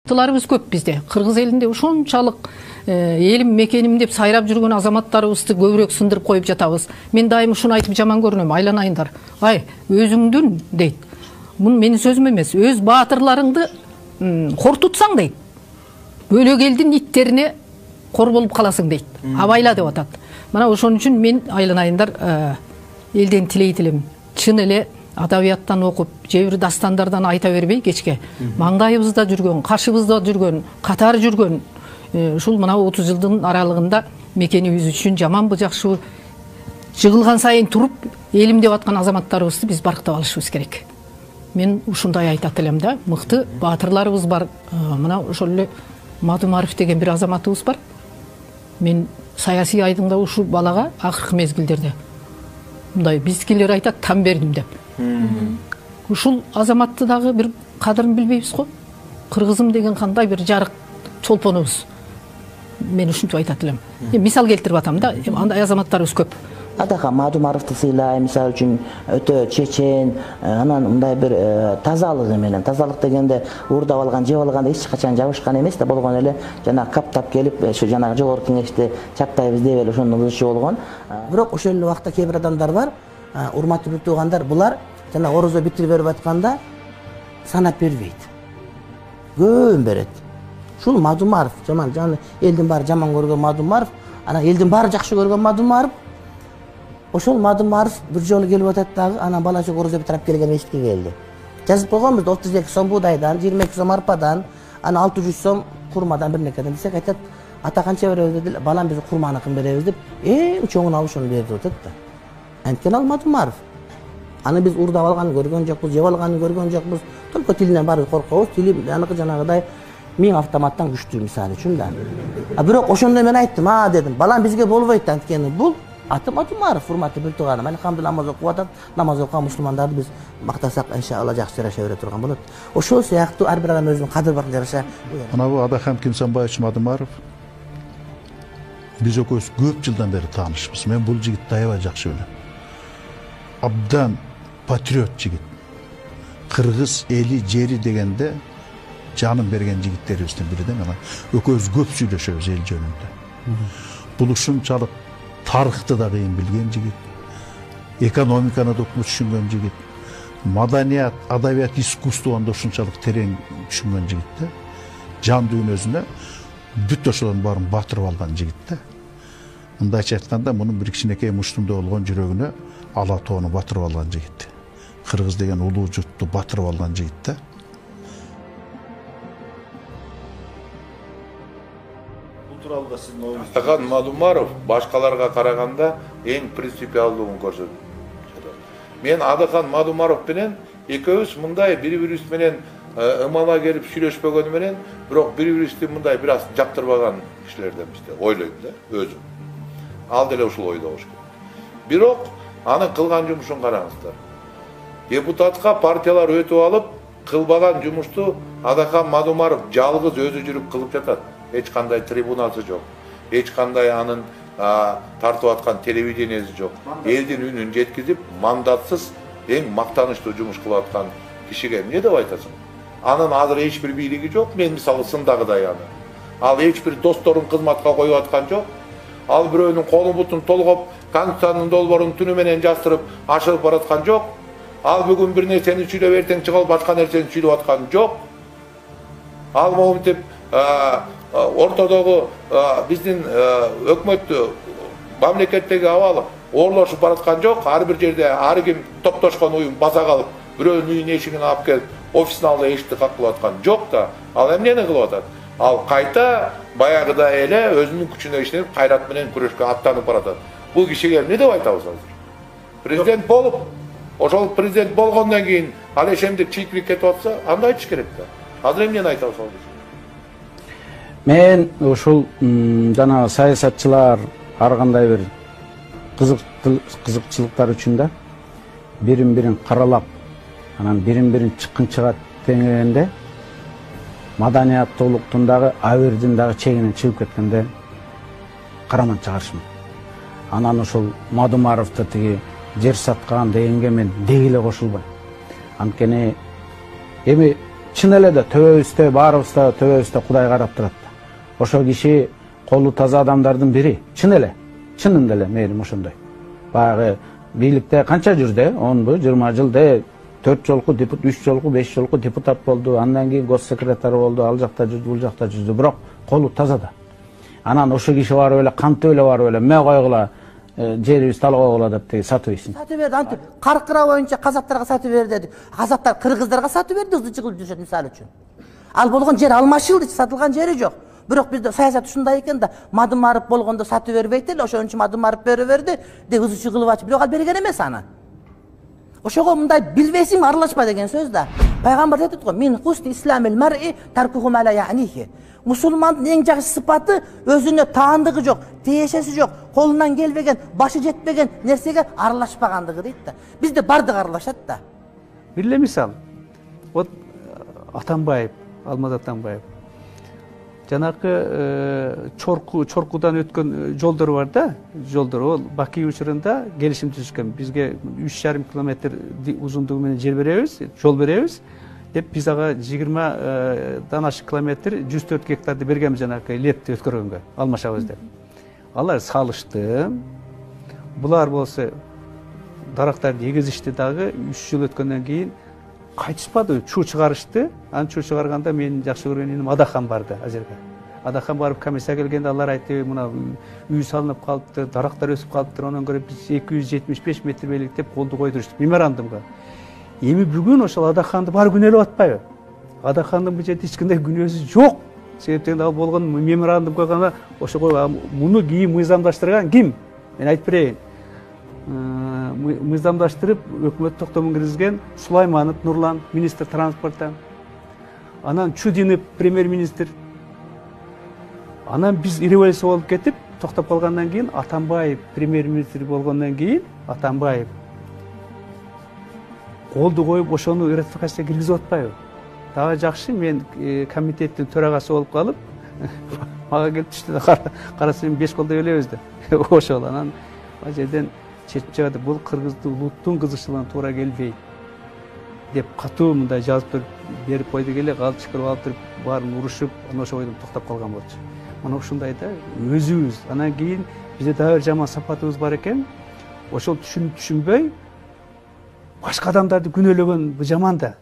Тыларыбыз көп бизде. Кыргыз элинде ошончалык элим мекеним деп сайрап жүргөн азаматтарыбызды көбүрөөк сындырып коюп жатабыз. Мен дайым ушуну айтып жаман көрүнөм. Айланайындар. Ай, өзүңдүн дейт. Бул менин сөзүм эмес. Өз баатырларыңды кор тутсаң дейт. Бөлөк элдин иттерине кор болуп каласың дейт. Абайла деп атат. Мына ошон үчүн мен айланайындар элден тилейт элем. Чын эле адабияттан окуп, же бир дастандардан айта бербей кечке. Маңдайыбызда жүргөн, каршыбызда жүргөн, катар жүргөн ушул мына 30 жылдын аралыгында мекенибиз үчүн жаманбы жакшыбы жыгылган сайын туруп элим деп аткан азаматтарыбызды биз барктап алышыбыз керек. Мен ушундай айтат элем да, мыкты баатырларыбыз бар. Мына ошол эле Мадумаров деген бир азаматыбыз бар. Мен саясий айдыңда ушул балага акыркы мезгилдерде мындай бизкилер айтат, там бердим деп. Ушул азаматты дагы бир кадырын билбейбиз го. Кыргызым деген кандай бир жарык чолпонубуз. Мен ушинтип айтат элем. Мисал келтирип атам да, андай азаматтарыбыз көп. Атака Мадумаровду сыйлай, мисалы үчүн өтө чечен, анан мындай бир тазалыгы менен. Тазалык дегенде уурдап алган, жеп алганда эч качан жабышкан эмес да, болгон эле жана каптап келип, ушу жанагы жогорку кеңешти чаппайбыз деп эле ошону ызчы болгон. Бирок ошол эле убакта кээ бир адамдар бар, урматтуу бир туугандар, булар жана орозо битирип берип атканда санап бербейт. Көп берет. Ушул Мадумаров, жаман элдин баары жаман көргөн Мадумаров, анан элдин баары жакшы көргөн Мадумаров. Ошол Мадумаров бир жолу келип атат дагы, анан балачок орозо битирип келген мешитке келди. Жазып койгонбуз 32 сом буудайдан, 22 сом арпадан, анан 600 сом курмадан бир некеден десек айтат, ата канча беребиз деди, балам биз курманыкын беребиз деп, эң чоңун алып ошону берди атат да. Анткени ал Мадумаров. Аны биз уурдап алганын көргөн жокпуз, жеп алганын көргөн жокпуз. Только тилинен баарыбыз коркобуз. Тили аныкы жанагыдай 1000 автоматтан күчтүү мисалы үчүн да. Бирок ошондо мен айттым, дедим, балам бизге болбойт, анткени бул аты Мадумаров, урматтуу бир тууганым. Алхамдулилла намаз окуп атат. Намаз окуган мусулмандарды биз мактасак, иншалла жакшы жараша бере турган болот. Ошол сыяктуу ар бир адам өзүнүн кадыр-баркын жараша. Мына бул Адахан Кимсанбаевич Мадумаров биз экөөбүз көп жылдан бери таанышпыз. Мен бул жигитти аябай жакшы билем. Абдан патриот жигит. Кыргыз эли жери дегенде жанын берген жигиттерибиздин бири да. Мына экөөбүз көп сүйлөшөбүз эл жөнүндө. Бул ушунчалык тарыхты да кыйын билген жигит, экономиканы да түшүнгөн жигит, маданият, адабият, искусствону да ушунчалык терең түшүнгөн жигит да. Жан дүйнөсүнө бүт ошолордун баарын батырып алган жигит да. Мындайча айтканда, мунун бир кичинекей муштунда болгон жүрөгүнө ала тоону батырып алган жигит. Кыргыз деген улуу журтту батырып алган жигит да. Атахан Мадумаров башкаларга караганда эң принципиалдуулугун көрсөтөт. Мен Адахан Мадумаров менен экөөбүз мындай бири-бирибиз менен ымала келип сүйлөшпөгөнү менен, бирок бири-бирибизди мындай бир аз жактырбаган кишилерденбиз деп ойлойм да, өзүм. Ал деле ушул ойдо болуш керек. Бирок анын кылган жумушун караңыздар. Депутатка партиялар өтүп алып, кылбаган жумушту Адахан Мадумаров жалгыз өзү жүрүп кылып жатат. Эч кандай трибунасы жок. Эч кандай анын тартып аткан телевидениеси жок. Элдин үнүн жеткизип, мандатсыз эң мактанычтуу жумуш кылып аткан кишиге эмне деп айтасың? Анын азыр эч бир бийлиги жок. Мен мисалы сындагыдай аны. Ал эч бир досторун кызматка коюп аткан жок. Ал бирөөнүн колун бутун толгоп, Конституциянын долбоорун түнү менен жастырып, ашырып бараткан жок. Ал бүгүн бир нерсени сүйлөп эртең чыгып башка нерсени сүйлөп аткан жок. Ал моментип ортодогу биздин өкмөттү, мамлекеттеги абалы ooрлошуп бараткан жок. Ар бир жерде ар ким топтошкон уюм баса калып, бирөөнүн үйүнүн эшигин алып келип, офисин алдында эшикти каккылап аткан жок да. Ал эмнени кылып атат? Ал кайта баягыдай эле өзүнүн күчүнө ишенип, кайрат менен күрөшкө аттанып баратат. Бул кишиге эмне деп айтабыз азыр? Президент болуп, ошол президент болгондон кийин ал ишемдик чийкилик кетип атса, анда айтыш керек да. Азыр эмнени айтабыз ал кишиге? Мен ушул жана саясатчылар ар кандай бир кызыкчылыктар үчүн да бирин-бирин каралап, анан бирин-бирин чыккынчыга теңегенде маданияттуулуктун дагы абырдын дагы чегинен чыгып кеткенде караман чыгарышмын. Анан ушул Мадумаровду тиги жер саткан дегенге мен деги эле кошулбайм. Анткени эми чын эле да төбөбүздө баарыбыз да төбөбүздө Кудай карап турат. Ошо киши колу таза адамдардын бири. Чын эле, чынында эле мээрим ошондой. Баягы бийликте канча жүрдү? 10-20 жылда 4 жолку депутат, 3 жолку, 5 жолку депутат болду. Андан кийин госсекретарь болду. Ал жакта жүрдү, бул жакта жүрдү. Бирок колу таза да. Анан ошо киши барып эле кантип эле барып эле ме койгула, жерибизди алып койгула деп теги сатып ийсин. Сатып берди, антип каркыра боюнча казактарга сатып берди деди. Казактар кыргыздарга сатып берди, ызы чыгып жүрүшөт мисалы үчүн. Ал болгон жер алмашылды, сатылган жери жок. Бирок бизде саясат ушундай экен да, Мадумаров болгондо сатып бербейт эле, ошон үчүн Мадумаров бере берди, деп ызы чыгылып ачып, бирок ал берген эмес аны. Ошого мындай билбесиң аралашпа деген сөз да. Пайгамбар айтат го, мин хусни исламил мар'i таркуху ма ла я'нихи. Мусулмандын эң жакшы сыпаты өзүнө таандыгы жок, тиешеси жок, колунан келбеген, башы жетпеген нерсеге аралашпагандыгы дейт да. Бизде бардык аралашат да. Бир эле мисал. Вот Атамбаев, Алмаз Атамбаев. Жанакы Чоркудан өткөн жолдор бар да, жолдор. Ол Баки учурунда келишим түзүшкөн. Бизге 3,5 километр узундугу менен жер беребиз, жол беребиз деп биз ага 20дан ашык километр 104 гектарды бергенбиз жанакы лепти өткөргөнгө, алмашабыз деп. Алар салышты. Булар болсо дарактарды эгизишти дагы 3 жыл өткөндөн кийин кайтышпады, чуу чыгарышты. Аны чуу чыгарганда менин жакшы көргөн иним Адахан барды азерге. Адахан барып комиссия келгенде алар айтты, мына үй салынып калыптыр, дарактар өсүп калыптыр, онон көрө биз 275 метр белгилеп колду койдуруштук меморандумга. Эми бүгүн ошол Адаханды бар күнөөлөп атпайбы? Адахандын бул жерде эч кандай күнөөсү жок. Себептен ал болгон меморандум койганда ошого муну кийин мыйзамдаштырган ким? Мен айтып берейин. Мыйзамдаштырып өкмөт токтомун киргизген Сулайманов Нурлан, министр транспорта. Анан Чудинов премьер-министр. Анан биз революция болуп кетип, токтоп калгандан кийин Атамбаев премьер-министр болгондон кийин Атамбаев колду коюп ошону ратификацияга киргизип атпайбы? Дагы жакшы, мен комитеттин төрагасы болуп калып, мага келип түштү да карасам 5 колдой элебиз да. Ошол анан ал жерден чечип чыгарды, бул кыргыздын улуттун кызыкчылыгына туура келбейт деп катуу мындай жазып берип койду келе, калтышкырып алып туруп баарын урушуп, анан ошол бойдон токтоп калган болчу. Мына ушундай да өзүбүз. Анан кийин бизде дагы бир жаман сапатыбыз бар экен. Ошол түшүнбөй башка адамдарды күнөөлөгөн бул жаман да.